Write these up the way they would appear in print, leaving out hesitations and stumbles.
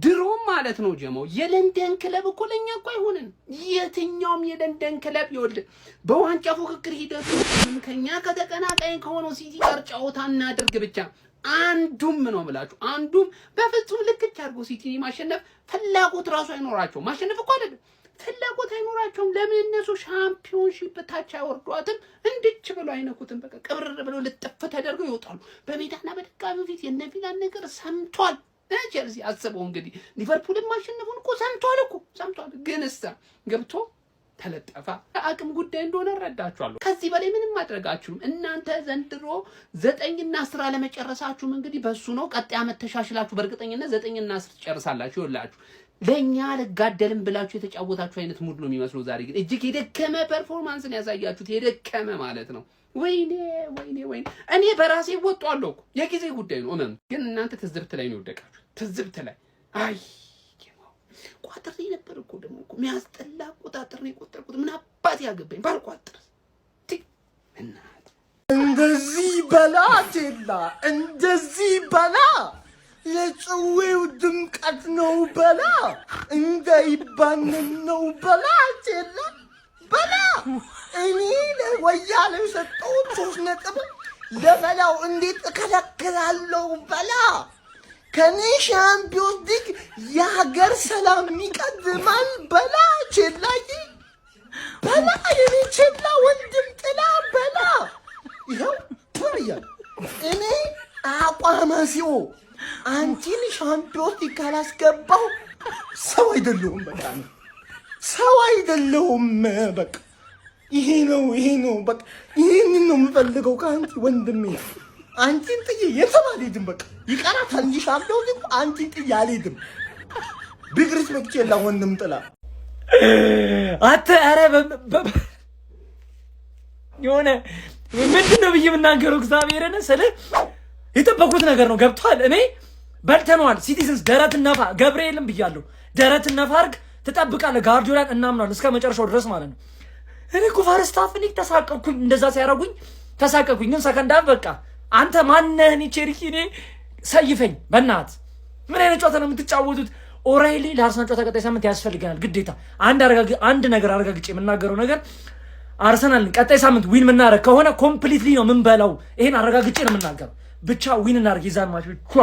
ድሮም ማለት ነው ጀማው የለንደን ክለብ እኮ ለኛ እኮ አይሆንን የትኛውም የለንደን ክለብ ይወልድ በዋንጫ ፉክክር ሂደቱ ከኛ ከተቀናቃኝ ከሆነው ሲቲ ጋር ጨዋታ እናድርግ ብቻ አንዱም ነው ብላችሁ አንዱም በፍጹም ልክች አድርጎ ሲቲ ማሸነፍ ፍላጎት ራሱ አይኖራቸው ማሸነፍ እኮ አይደለም ፍላጎት አይኖራቸውም ለምን እነሱ ሻምፒዮንሺፕ ታች አይወርዷትም እንድች ብሎ አይነኩትም በቃ ቅብር ብሎ ልጥፍ ተደርገው ይወጣሉ በሜዳና በደጋሚ ፊት የነፊላን ነገር ሰምቷል ቸልሲ አስበው እንግዲህ ሊቨርፑልን ማሸነፉን እኮ ሰምቷል ግን እሳ ገብቶ ተለጠፋ አቅም ጉዳይ እንደሆነ ረዳችኋለሁ ከዚህ በላይ ምንም ማድረጋችሁም እናንተ ዘንድሮ 9 እና 10 ለመጨረሳችሁም እንግዲህ በሱ ነው ቀጣይ አመት ተሻሽላችሁ በእርግጠኝነት 9 እና 10 ትጨርሳላችሁ ይወላችሁ ለኛ ለጋደልም ብላችሁ የተጫወታችሁ አይነት ሙድ ነው የሚመስለው ዛሬ ግን እጅግ የደከመ ፐርፎርማንስን ያሳያችሁት የደከመ ማለት ነው ወይኔ እኔ በራሴ ወጣለሁ የጊዜ ጉዳይ ነው ግን እናንተ ትዝብት ላይ ነው ወደቃችሁ ትዝብት ላይ አይ ቋጥሬ ነበር እኮ ደግሞ እኮ የሚያስጠላ ቋጥሬ ቆጠርኩት ምን አባት ያገባኝ ባልቋጥር እናት እንደዚህ በላቴላ እንደዚህ በላ የጽዌው ድምቀት ነው በላ እንዳይባንን ነው በላቴላ በላ እኔ ለወያለው ሰጠሁት 3 ነጥብ ለበላው እንዴት እከለክላለሁ በላ ከኔ ሻምፒዮንስ ሊግ የሀገር ሰላም ይቀድማል በላ ቼላይ በላ የኔ ቼላ ወንድም ጥላ በላ ይኸው ትርያል እኔ አቋማሲዮ አንቺን ሻምፒዮንስ ሊግ ካላስገባው ሰው አይደለሁም በቃ ሰው አይደለሁም በቃ ይሄ ነው በቃ ይሄንን ነው የምፈልገው ከአንቺ ወንድሜ አንቺን ጥዬ የትም አልሄድም በቃ ይቀራታል እንጂ ሻምፒዮን ሊግ አንቺን ጥዬ አልሄድም ቢግ ሪስፔክት የላ ወንድም ጥላ አተ አረ የሆነ ምንድነው ብዬ የምናገረው እግዚአብሔርን ስለ የጠበቁት ነገር ነው ገብቷል እኔ በልተነዋል ሲቲዝንስ ደረትነፋ ገብርኤልም ብያለሁ ደረትነፋ አርግ ትጠብቃለህ ጋርዲዮላን እናምናለን እስከ መጨረሻው ድረስ ማለት ነው እኔ እኮ ፈርስት ሃፍ እኔ ተሳቀቅኩኝ እንደዛ ሲያረጉኝ ተሳቀቅኩኝ ግን ሰከንድ ሃፍ በቃ አንተ ማነህ እኔ ቼልሲ እኔ ሰይፈኝ በእናት ምን አይነት ጨዋታ ነው የምትጫወቱት ኦራይሊ ለአርሰናል ጨዋታ ቀጣይ ሳምንት ያስፈልገናል ግዴታ አንድ ነገር አረጋግጬ የምናገረው ነገር አርሰናል ቀጣይ ሳምንት ዊን ምናረግ ከሆነ ኮምፕሊትሊ ነው ምን በላው ይሄን አረጋግጬ ነው የምናገረው ብቻ ዊን እናርግ ይዛን ማች ብቻ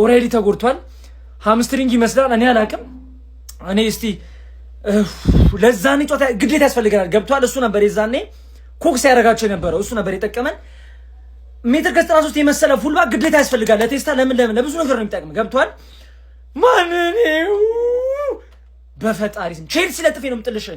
ኦራይሊ ተጎድቷል ሃምስትሪንግ ይመስላል እኔ አላቅም እኔ እስቲ ለዛኔ ጨዋታ ግዴታ ያስፈልገናል ገብቷል እሱ ነበር የዛኔ ኮክስ ያረጋቸው የነበረው እሱ ነበር የጠቀመን ሜትር ከ93 የመሰለ ፉልባክ ግዴታ ያስፈልጋል ለቴስታ ለምን ለብዙ ነገር ነው የሚጠቅም ገብቷል ማን ነው በፈጣሪ ስም ቼልሲ ለጥፌ ነው የምጥልሽ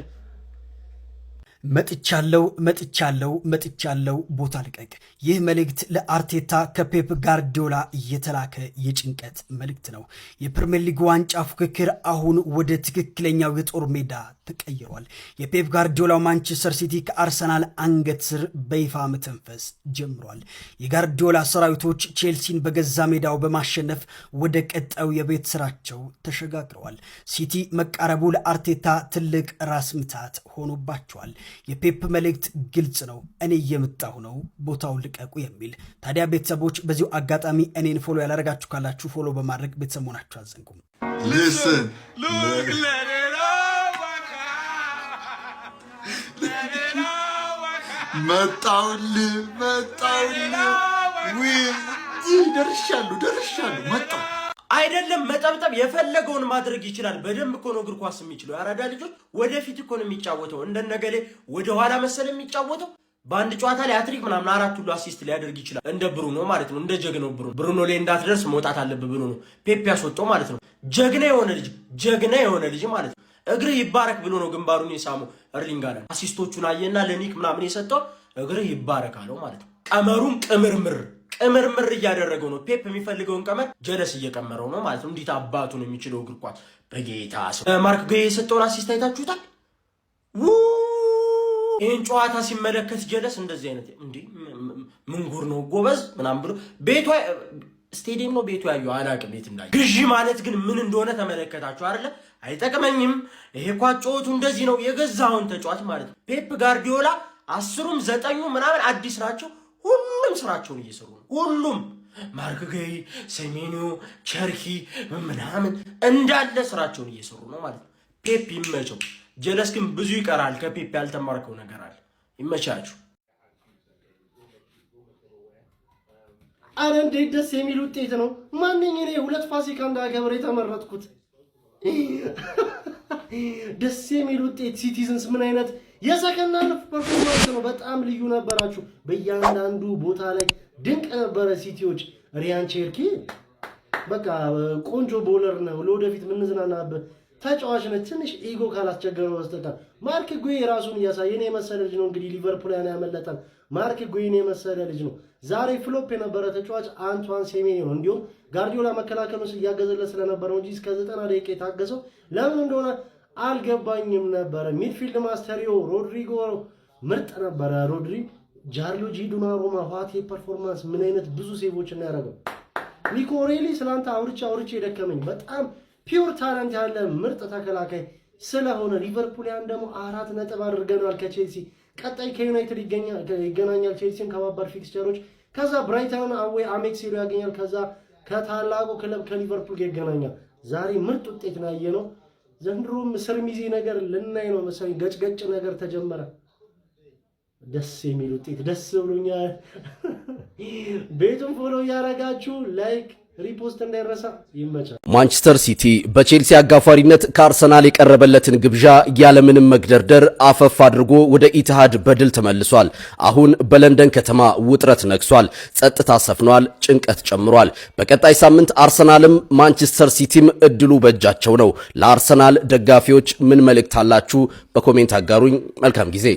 መጥቻለሁ ቦታ ልቀቅ ይህ መልእክት ለአርቴታ ከፔፕ ጋርዲዮላ እየተላከ የጭንቀት መልእክት ነው የፕሪሚየር ሊግ ዋንጫ ፉክክር አሁን ወደ ትክክለኛው የጦር ሜዳ ተቀይሯል የፔፕ ጋርዲዮላ ማንቸስተር ሲቲ ከአርሰናል አንገት ስር በይፋ መተንፈስ ጀምሯል የጋርዲዮላ ሰራዊቶች ቼልሲን በገዛ ሜዳው በማሸነፍ ወደ ቀጣዩ የቤት ስራቸው ተሸጋግረዋል ሲቲ መቃረቡ ለአርቴታ ትልቅ ራስ ምታት ሆኖባቸዋል የፔፕ መልእክት ግልጽ ነው እኔ እየመጣሁ ነው ቦታውን ልቀቁ የሚል ታዲያ ቤተሰቦች በዚሁ አጋጣሚ እኔን ፎሎ ያላረጋችሁ ካላችሁ ፎሎ በማድረግ ቤተሰብ ሆናችሁ አዘንቁም listen መጣውልህ ደርሻለሁ መጣው አይደለም መጠብጠብ የፈለገውን ማድረግ ይችላል በደንብ እኮ ነው እግር ኳስ የሚችለው ያራዳ ልጆች ወደፊት እኮ ነው የሚጫወተው እንደነገሌ ወደ ኋላ መሰለ የሚጫወተው በአንድ ጨዋታ ላይ አትሪክ ምናምን 4 ሁሉ አሲስት ሊያደርግ ይችላል እንደ ብሩኖ ማለት ነው እንደ ጀግናው ብሩኖ ላይ እንዳትደርስ መውጣት አለበት ብሎ ነው ፔፕ ያስወጣው ማለት ነው ጀግና የሆነ ልጅ ማለት ነው እግርህ ይባረክ ብሎ ነው ግንባሩን የሳመው እርሊንግ ሃላንድ አሲስቶቹን አየና ለኒክ ምናምን የሰጠው እግርህ ይባረክ አለው ማለት ነው ቀመሩን ቅምርምር እያደረገው ነው ፔፕ የሚፈልገውን ቀመር ጀለስ እየቀመረው ነው ማለት ነው እንዴት አባቱ ነው የሚችለው እግር ኳስ በጌታ ሰው ማርክ ጌ የሰጠውን አሲስት አይታችሁታል ይሄን ጨዋታ ሲመለከት ጀለስ እንደዚህ አይነት እንዴ ምንጉር ነው ጎበዝ ምናምን ብሎ ቤቱ ስቴዲየም ነው ቤቱ ያዩ አላቅም ቤት እንዳይ ግዢ ማለት ግን ምን እንደሆነ ተመለከታችሁ አይደለ አይጠቅመኝም ይሄ ኳጮቱ እንደዚህ ነው የገዛውን ተጫዋች ማለት ነው ፔፕ ጋርዲዮላ 10ም 9ም ምናምን አዲስ ናቸው ሁሉም ስራቸውን እየሰሩ ነው ሁሉም ማርክ ጉይ፣ ሴሜንዮ፣ ቸርኪ ምናምን እንዳለ ስራቸውን እየሰሩ ነው ማለት ነው። ፔፕ ይመቸው። ጀለስ ግን ብዙ ይቀራል። ከፔፕ ያልተማርከው ነገር አለ። ይመቻችሁ። አረ እንዴት ደስ የሚል ውጤት ነው። ማንኝ እኔ 2 ፋሲካ እንዳከብር የተመረጥኩት። ደስ የሚል ውጤት። ሲቲዝንስ ምን አይነት የሰከንድ ሃፍ ፐርፎርማንስ ነው። በጣም ልዩ ነበራችሁ። በእያንዳንዱ ቦታ ላይ ድንቅ ነበረ። ሲቲዎች ሪያን ቼርኪ በቃ ቆንጆ ቦለር ነው። ለወደፊት ምንዝናናበት ተጫዋች ነው። ትንሽ ኢጎ ካላስቸገረው በስተቀር ማርክ ጉይ ራሱን እያሳየ እኔ የመሰለ ልጅ ነው። እንግዲህ ሊቨርፑል ያመለጠን ማርክ ጉይ ነው የመሰለ ልጅ ነው። ዛሬ ፍሎፕ የነበረ ተጫዋች አንቷን ሴሜንዮ ነው። እንዲሁም ጋርዲዮላ መከላከሉን እያገዘለት ስለነበረው እንጂ እስከ 90 ደቂቃ የታገሰው ለምን እንደሆነ አልገባኝም ነበረ። ሚድፊልድ ማስተሪዮ ሮድሪጎ ምርጥ ነበረ። ሮድሪ ጃርሎጂ ዱናሩማ ዋቴ ፐርፎርማንስ ምን አይነት ብዙ ሴቮችን ያደረገው። ኒኮ ሬሊ ስላንተ አውርቼ ደከመኝ። በጣም ፒውር ታለንት ያለ ምርጥ ተከላካይ ስለሆነ ሊቨርፑል ያን ደግሞ 4 ነጥብ አድርገናል ከቼልሲ። ቀጣይ ከዩናይትድ ይገናኛል። ቼልሲን ከባባድ ፊክስቸሮች፣ ከዛ ብራይተን አዌ አሜክሲሎ ያገኛል። ከዛ ከታላቁ ክለብ ከሊቨርፑል ይገናኛል። ዛሬ ምርጥ ውጤት ነው ያየነው። ዘንድሮም ስርሚዚ ነገር ልናይ ነው መሰለኝ። ገጭ ነገር ተጀመረ። ደስ የሚል ውጤት ደስ ብሎኛል። ቤቱን ፎሎ ያረጋችሁ ላይክ ሪፖስት እንዳይረሳ። ይመቻል። ማንቸስተር ሲቲ በቼልሲ አጋፋሪነት ከአርሰናል የቀረበለትን ግብዣ ያለምንም መግደርደር አፈፍ አድርጎ ወደ ኢትሃድ በድል ተመልሷል። አሁን በለንደን ከተማ ውጥረት ነግሷል። ጸጥታ ሰፍኗል። ጭንቀት ጨምሯል። በቀጣይ ሳምንት አርሰናልም ማንቸስተር ሲቲም እድሉ በእጃቸው ነው። ለአርሰናል ደጋፊዎች ምን መልእክት አላችሁ? በኮሜንት አጋሩኝ። መልካም ጊዜ